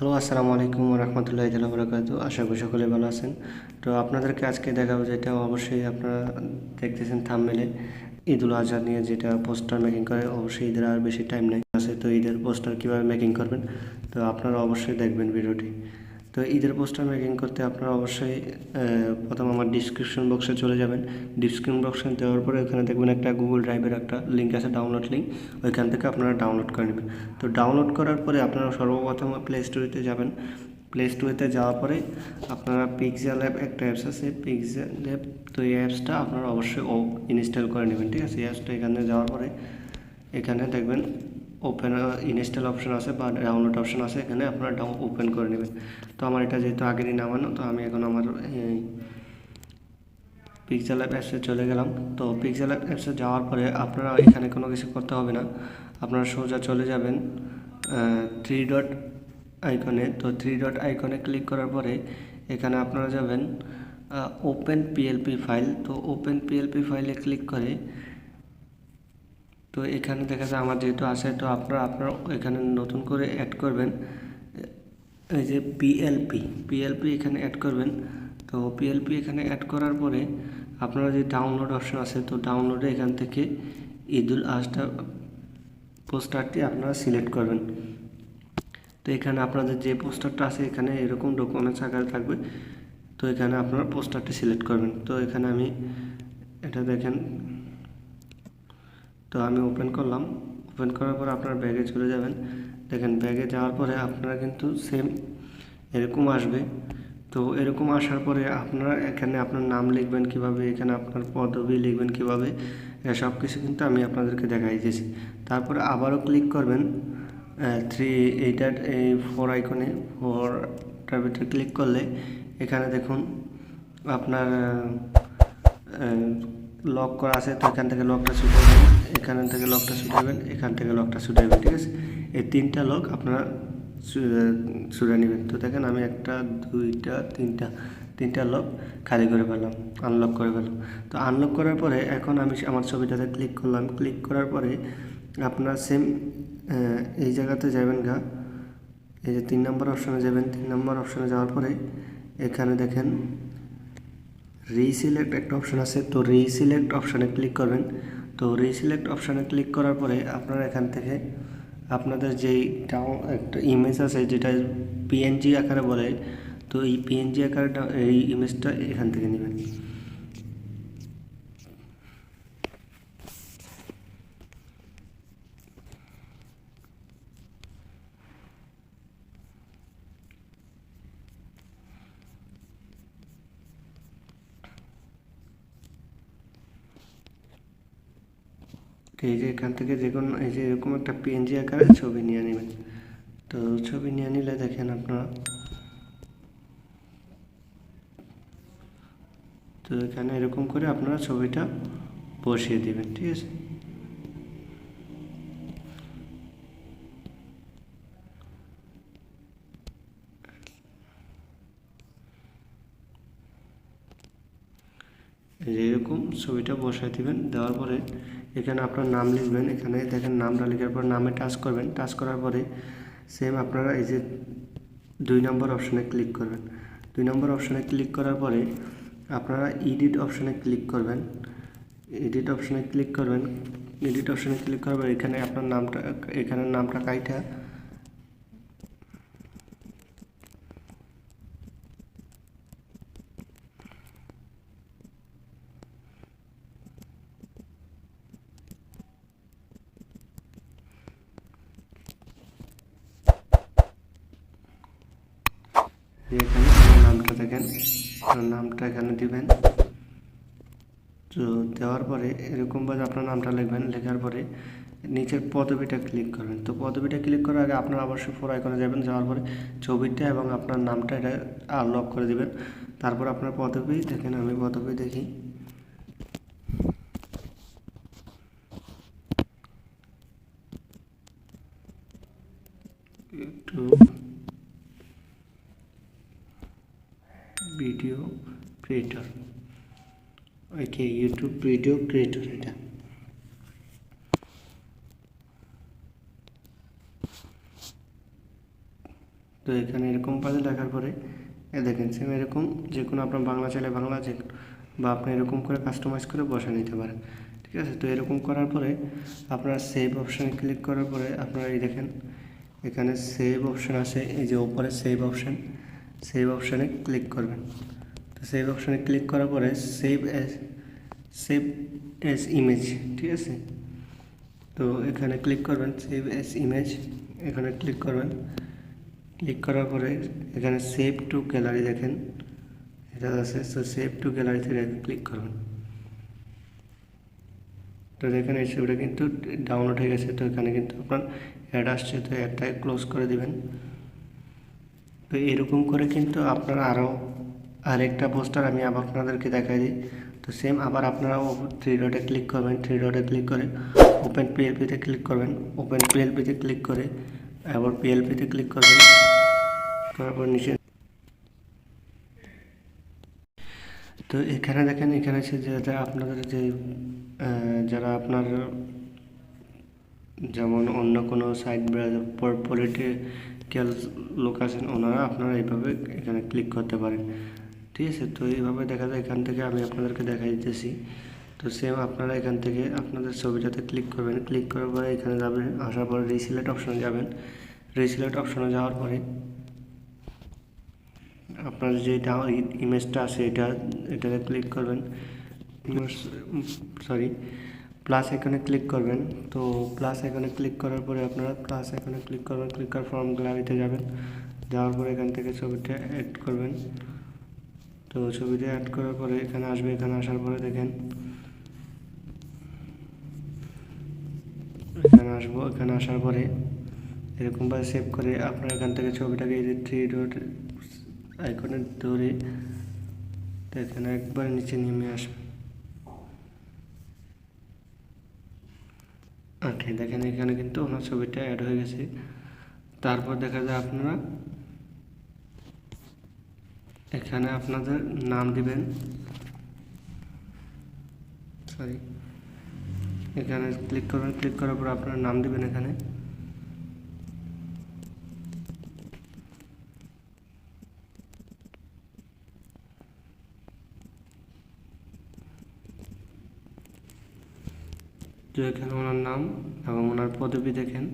Hello, আসসালামু আলাইকুম ওয়া রাহমাতুল্লাহি ওয়া বারাকাতুহু। আশা করি সকলে ভালো আছেন। তো আপনাদেরকে আজকে দেখাবো, যেটা অবশ্যই আপনারা দেখতেছেন থাম্বনেলে, ঈদুল আজহা নিয়ে যেটা পোস্টার মেকিং করে। অবশ্যই ঈদের আর বেশি টাইম নেই আছে, তো ঈদের পোস্টার কীভাবে মেকিং করবেন তো আপনারা অবশ্যই দেখবেন ভিডিওটি। তো ঈদের পোস্টার মেকিং করতে আপনারা অবশ্যই প্রথম আমার ডিসক্রিপশন বক্সে চলে যাবেন। ডিসক্রিপশন বক্সে দেওয়ার পরে ওখানে দেখবেন একটা গুগল ড্রাইভের একটা লিঙ্ক আছে, ডাউনলোড লিঙ্ক। ওইখান থেকে আপনারা ডাউনলোড করে নেবেন। তো ডাউনলোড করার পরে আপনারা সর্বপ্রথম প্লে স্টোরেতে যাবেন। প্লে স্টোরেতে যাওয়ার পরে আপনারা পিক্সেল অ্যাপ একটা অ্যাপস আছে, পিক্সেল অ্যাপ। তো এই অ্যাপসটা আপনারা অবশ্যই ইনস্টল করে নেবেন, ঠিক আছে। এই অ্যাপসটা এখানে যাওয়ার পরে এখানে দেখবেন ওপেন ইনস্টল অপশন আছে বা ডাউনলোড অপশন আছে, এখানে আপনারা ওপেন করে নেবেন। তো আমার এটা যেহেতু আগেরই নামানো, তো আমি এখন আমার পিক্সেল অ্যাপ অ্যাপসে চলে গেলাম। তো পিক্সেল অ্যাপ অ্যাপসে যাওয়ার পরে আপনারা এখানে কোনো কিছু করতে হবে না, আপনারা সোজা চলে যাবেন থ্রি ডট আইকনে। তো থ্রি ডট আইকনে ক্লিক করার পরে এখানে আপনারা যাবেন ওপেন পিএলপি ফাইল। তো ওপেন পিএলপি ফাইলে ক্লিক করে তো এখানে দেখা যায় আমার যেহেতু আছে, তো আপনারা এখানে নতুন করে অ্যাড করবেন এই যে পিএলপি এখানে অ্যাড করবেন। তো পিএলপি এখানে অ্যাড করার পরে আপনারা যে ডাউনলোড অপশন আছে, তো ডাউনলোডে এখান থেকে ঈদুল আজহা পোস্টারটি আপনারা সিলেক্ট করবেন। তো এখানে আপনাদের যে পোস্টারটা আছে এখানে এরকম ডকুমেন্টস আকারে থাকবে, তো এখানে আপনারা পোস্টারটি সিলেক্ট করবেন। তো এখানে আমি এটা দেখেন, তো আমি ওপেন করলাম। ওপেন করার পর আপনারা ব্যাগে চলে যাবেন। দেখেন ব্যাগে যাওয়ার পরে আপনারা কিন্তু সেম এরকম আসবে। তো এরকম আসার পরে আপনারা এখানে আপনার নাম লিখবেন কিভাবে, এখানে আপনার পদবি লিখবেন কিভাবে, সব কিছু কিন্তু আমি আপনাদেরকে দেখাই দিয়েছি। তারপরে আবারও ক্লিক করবেন এই ফোর আইকনে। ফোরটার ভিতরে ক্লিক করলে এখানে দেখুন আপনার লক করা আছে, তো এখান থেকে লকটা ছুটাবেন, এখান থেকে লকটা ছুটাবেন, এখান থেকে লকটা ছুটাবেন, ঠিক আছে। এই তিনটা লক আপনারা ছুটে নেবেন। তো দেখেন আমি একটা দুইটা তিনটা লক খালি করে ফেললাম, আনলক করে ফেললাম। তো আনলক করার পরে এখন আমি আমার ছবিটাতে ক্লিক করলাম। ক্লিক করার পরে আপনারা সেম এই জায়গাতে যাবেন এই যে 3 নম্বর অপশানে যাবেন। 3 নম্বর অপশানে যাওয়ার পরে এখানে দেখেন রিসিলেক্ট একটা অপশান আছে, তো রিসিলেক্ট অপশানে ক্লিক করবেন। তো রিসিলেক্ট অপশানে ক্লিক করার পরে আপনারা এখান থেকে আপনাদের যেই একটা ইমেজ আছে যেটা পিএনজি আকারে বলে, তো এই পিএনজি আকারটা এই ইমেজটা এখান থেকে নেবেন। এই যে এখান থেকে যে কোনো এই যে এরকম একটা পিএনজি আকারে ছবি নিয়ে নেবেন। তো ছবি নিয়ে নিলে দেখেন আপনারা, তো এখানে এরকম করে আপনারা ছবিটা বসিয়ে দিবেন, ঠিক আছে। এরকম ছবিটা বসায় দিবেন। দেওয়ার পরে এখানে আপনার নাম লিখবেন। এখানে দেখেন নামটা লেখার পর নামে টাচ করবেন। টাচ করার পরে সেম আপনারা এই যে 2 নম্বর অপশানে ক্লিক করবেন। 2 নম্বর অপশানে ক্লিক করার পরে আপনারা এডিট অপশানে ক্লিক করবেন। এডিট অপশানে ক্লিক করবেন। এডিট অপশানে ক্লিক করার পর এখানে আপনার নামটা কাইটা এখানে নামটা দেখেন, নামটা এখানে দিবেন। তো দেওয়ার পরে এরকমভাবে আপনার নামটা লিখবেন। লেখার পরে নিচের পদবিটা ক্লিক করবেন। তো পদবিটা ক্লিক করার আগে আপনার অবশ্যই ফোর আইকনে যাবেন। যাওয়ার পরে ছবিটা এবং আপনার নামটা এটা আনলক করে দেবেন। তারপর আপনার পদবি দেখেন, আমি পদবি দেখি, একটু ভিডিও ক্রিয়েটর, ওকে, ইউটিউব ভিডিও ক্রিয়েটর এটা। তো এখানে এরকম পাশে লেখার পরে দেখেন সেম এরকম যে কোনো আপনার বাংলা চাইলে বাংলা যে বা আপনি এরকম করে কাস্টমাইজ করে বসে নিতে পারেন। ঠিক আছে, তো এরকম করার পরে আপনারা সেভ অপশানে ক্লিক করার পরে আপনারা এই দেখেন এখানে সেভ অপশান আছে, এই যে উপরে সেভ অপশান, সেভ অপশানে ক্লিক করবেন। তো সেভ অপশানে ক্লিক করার পরে সেভ এস ইমেজ, ঠিক আছে, তো এখানে ক্লিক করবেন সেভ এস ইমেজ, এখানে ক্লিক করবেন। ক্লিক করার পরে এখানে সেভ টু গ্যালারি দেখেন এটা আছে, তো সেভ টু গ্যালারিতে ক্লিক করবেন। তো দেখেন এই ছবিটা কিন্তু ডাউনলোড হয়ে গেছে। তো এখানে কিন্তু আপনার অ্যাড আসছে, তো অ্যাডটাকে ক্লোজ করে দিবেন। তো এরকম করে কিন্তু আপনারা আরেকটা পোস্টার আমি আবার আপনাদেরকে দেখাই দিই। তো সেম আবার আপনারা থ্রি ডটে ক্লিক করবেন, থ্রি ডটে ক্লিক করে ওপেন পিএলপিতে ক্লিক করবেন, ওপেন পিএলপিতে ক্লিক করে আবার পিএলপিতে ক্লিক করবেন, করার পর নিচে তো এখানে দেখেন এখানে আছে যে আপনাদের যে যারা আপনার যেমন অন্য কোনো সাইট পলিটিক্যাল লোক আছেন ওনারা আপনারা এইভাবে এখানে ক্লিক করতে পারেন। ঠিক আছে, তো এইভাবে দেখা যায় এখান থেকে আমি আপনাদেরকে দেখাই দিতেছি। তো সেম আপনারা এখান থেকে আপনাদের ছবিটাতে ক্লিক করবেন, ক্লিক করার পরে এখানে যাবেন, আসার পরে রিসিলেক্ট অপশনে যাবেন। রিসিলেক্ট অপশনে যাওয়ার পরে আপনার যেটা ইমেজটা আছে এটাতে ক্লিক করবেন, সরি প্লাস এখানে ক্লিক করবেন। তো প্লাস এখানে ক্লিক করার পরে আপনারা প্লাস এখানে ক্লিক করবেন, ক্লিক করার ফর্ম গ্যালারিতে যাবেন, যাওয়ার পরে এখান থেকে ছবিটা অ্যাড করবেন। তো ছবিটা অ্যাড করার পরে এখানে আসবে, এখানে আসার পরে দেখেন এখানে আসবো, এখানে আসার পরে এরকমভাবে সেভ করে আপনার এখান থেকে ছবিটাকে এই যে থ্রি ডট আইকনে ধরে তো এখানে একবার নিচে নেমে আসবে। ওকে, দেখেন এখানে কিন্তু ওনার ছবিটা অ্যাড হয়ে গেছে। তারপর দেখা যায় আপনারা এখানে আপনাদের নাম দিবেন, সরি এখানে ক্লিক করবেন, ক্লিক করার পর আপনার নাম দিবেন। এখানে তো এখানে ওনার নাম এবং ওনার পদবি দেখেন